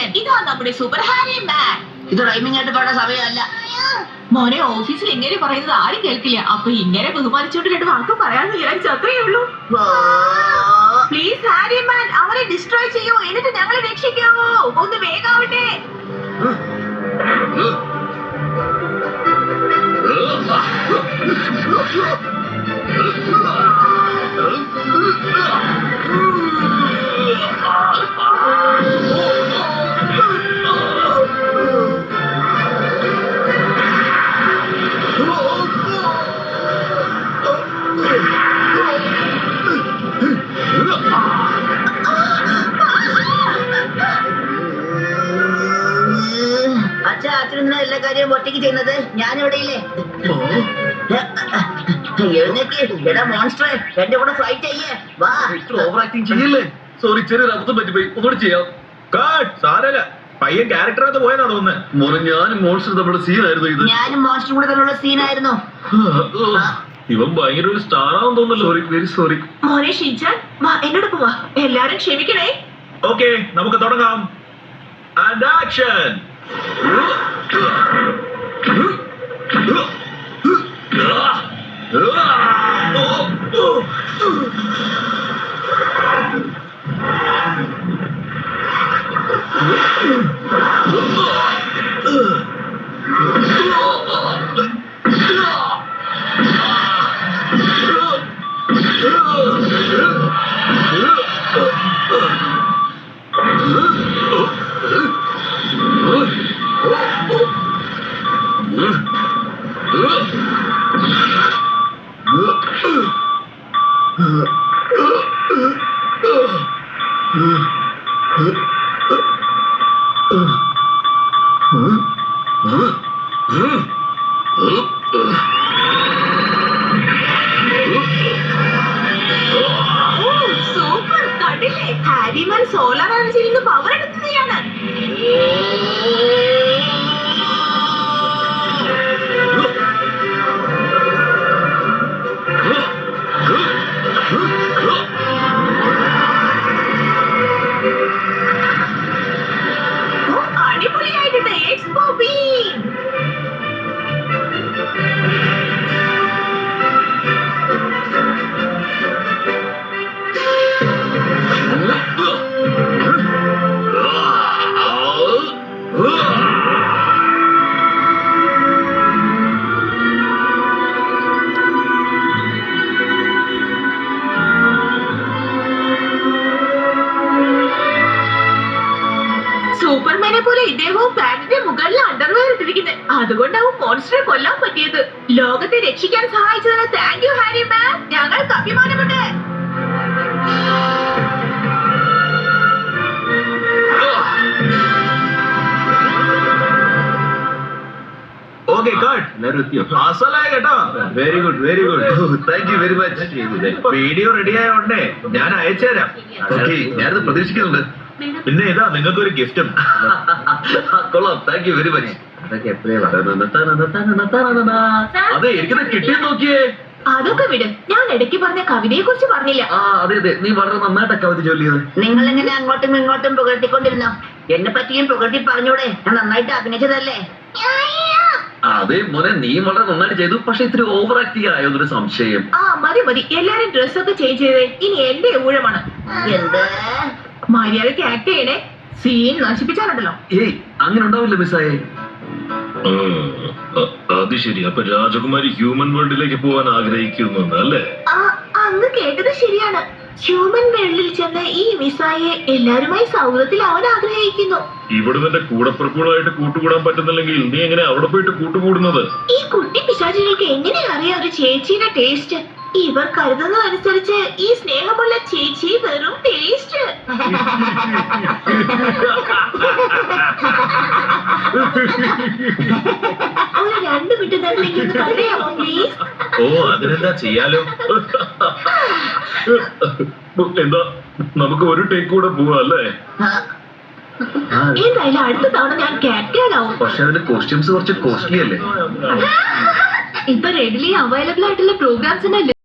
Villain. ഇതാ നമ്മുടെ super Harry മാൻ. ഇത് റൈമിംഗ് ആയിട്ട് പാടാൻ സമയമല്ല. മോനെ ഓഫീസിൽ ഇങ്ങനെ പറയുന്നത് ആരും കേൾക്കില്ല. അപ്പൊ ഇങ്ങനെ ബഹുമാനിച്ചോണ്ട് രണ്ട് വാക്ക് പറയാന്ന് വിചാരിച്ചു, അത്രയേ ഉള്ളൂ. പ്ലീസ് ഹാരി മാൻ, അവരെ ഡിസ്ട്രോയ് ചെയ്യോ, എന്നിട്ട് ഞങ്ങളെ രക്ഷിക്കാവോ. ഒന്ന് വേഗാവട്ടെ. അച്ഛനെന്തിനാ എല്ലാ കാര്യവും ഒറ്റയ്ക്ക് ചെയ്യുന്നത്? ഞാനിവിടെ ഇല്ലേ? എഴുന്നേക്ക് എടാ മോൺസ്റ്ററെ, എന്റെ കൂടെ ഫൈറ്റ് ചെയ്യേ. വാ. ഓവർ ആക്ടിങ് ചെയ്യല്ലേ. സോറി, ചെറിയൊരു അബദ്ധം പറ്റിപ്പോയി. ഒന്നുകൂടി ചെയ്യാം. സാരല്ല, പയ്യൻ ക്യാരക്ടറായിട്ട് പോയെന്നാ തോന്നുന്നത്. മോനെ, ഞാനും മോൺസ്റ്റർ തമ്മിലുള്ള സീനായിരുന്നു ഇത്. ഞാനും മോൺസ്റ്ററും കൂടെ തമ്മിലുള്ള സീനായിരുന്നു. ഇവൻ ഭയങ്കര ഒരു സ്റ്റാർ ആണെന്ന് തോന്നുന്നല്ലോ. Sorry, very sorry. മോനെ ഷിൻചാൻ, വാ എന്നോടൊപ്പം വാ. എല്ലാരും ക്ഷമിക്കണേ. ഓക്കെ, നമുക്ക് തുടങ്ങാം. And action. സൂപ്പർ, കണ്ടില്ലേ? ഹാരിമാൻ സോളാർ എനർജിയിൽ നിന്ന് പവർ എടുക്കുകയാണ്. അടിപൊളിയായിട്ടുണ്ട്. Expo beam. സൂപ്പർമാനെ പോലെ ഇദ്ദേഹവും പാന്റിന്റെ മുകളിൽ അണ്ടർവെയർ ഇട്ടിരിക്കുന്നത്. അതുകൊണ്ടാവും മോൺസ്റ്ററെ കൊല്ലാൻ പറ്റിയത്. ലോകത്തെ രക്ഷിക്കാൻ സഹായിച്ചതിന് താങ്ക് യു ഹാരി മാൻ. ഞങ്ങൾക്ക് അഭിമാനമുണ്ട്. ഓക്കെ, അസലായി കേട്ടോ. Very good, very good. Thank you very much. Video ready ആയോണ്ടേ ഞാൻ അയച്ചുതരാം. ഓക്കെ, ഞാനത് പ്രതീക്ഷിക്കുന്നുണ്ട്. പിന്നെ ഇതാ നിങ്ങൾക്കൊരു ഗിഫ്റ്റും. കൊള്ളാം, താങ്ക് യു വെരി മച്ച്. അതെ, എനിക്കത് കിട്ടിയെന്ന് നോക്കിയേ. അതൊക്കെ വിട്, ഞാൻ ഇടയ്ക്ക് പറഞ്ഞ കവിതയെ കുറിച്ച് പറഞ്ഞില്ല. അതെ അതെ, നീ വളരെ നന്നായിട്ടാ കവിത ചൊല്ലിയത്. നിങ്ങൾ എങ്ങനെ അങ്ങോട്ടും ഇങ്ങോട്ടും പുകഴ്ത്തിക്കൊണ്ടിരുന്നോ? എന്നെ പറ്റിയും പുകഴ്ത്തി പറഞ്ഞൂടെ? ഞാൻ നന്നായിട്ട് അഭിനയിച്ചതല്ലേ? അതെ മോനെ, നീ വളരെ നന്നായിട്ട് ചെയ്തു. പക്ഷെ ഇത്തിരി ഓവർ ആക്ടിങ് ആയോന്നൊരു സംശയം. മതി മതി, എല്ലാരും ഡ്രസ്സൊക്കെ ചേഞ്ച് ചെയ്തേ. ഇനി എന്റെ ഊഴമാണ്. എന്ത് മര്യാദയ്ക്ക് ആക്ട് ചെയ്യണേ. സീൻ നശിപ്പിച്ചാലുണ്ടല്ലോ. ഏയ്, അങ്ങനെ ഉണ്ടാവില്ല മിസ്സായേ. അത് ശരി. അപ്പൊ രാജകുമാരി ഹ്യൂമൻ വേൾഡിലേക്ക് പോകാൻ ആഗ്രഹിക്കുന്നു അല്ലേ? അങ്ങ് കേട്ടത് ശരിയാണ്. ഹ്യൂമൻ വേൾഡിൽ ചെന്ന് ഈ മിസായെ എല്ലാരുമായി സൗഹൃദത്തിലാവാൻ ആഗ്രഹിക്കുന്നു. ഇവിടെ നിന്റെ കൂടപ്പുറപ്പുകളായിട്ട് കൂട്ടുകൂടാൻ പറ്റുന്നില്ലെങ്കിൽ നീ എങ്ങനെ അവിടെ പോയിട്ട് കൂട്ടുകൂടുന്നത്? ഈ കുട്ടി പിശാചികൾക്ക് എങ്ങനെ അറിയാം ഒരു ചേച്ചിയുടെ ടേസ്റ്റ്? ഇവർ കരുതുന്നതനുസരിച്ച് ഈ സ്നേഹമുള്ള ചേച്ചി വെറും ടേസ്റ്റ്. ഒരു 2 മിനിറ്റ് തന്നെ പറയാമോ പ്ലീസ്? ഓ, അതിനെന്താ ചെയ്യാലോ. എന്താ, നമുക്ക് ഒരു ടേക്ക് കൂടെ പോവാ അല്ലേ? എന്തായാലും അടുത്ത തവണ ഞാൻ ക്യാപ്റ്റൻ ആവും. പക്ഷെ അതിന്റെ കോസ്റ്റ്യൂംസ് കുറച്ച് കോസ്റ്റ്ലി അല്ലേ? ഇപ്പൊ റെഡിലി അവൈലബിൾ ആയിട്ടുള്ള പ്രോഗ്രാംസിന്റെ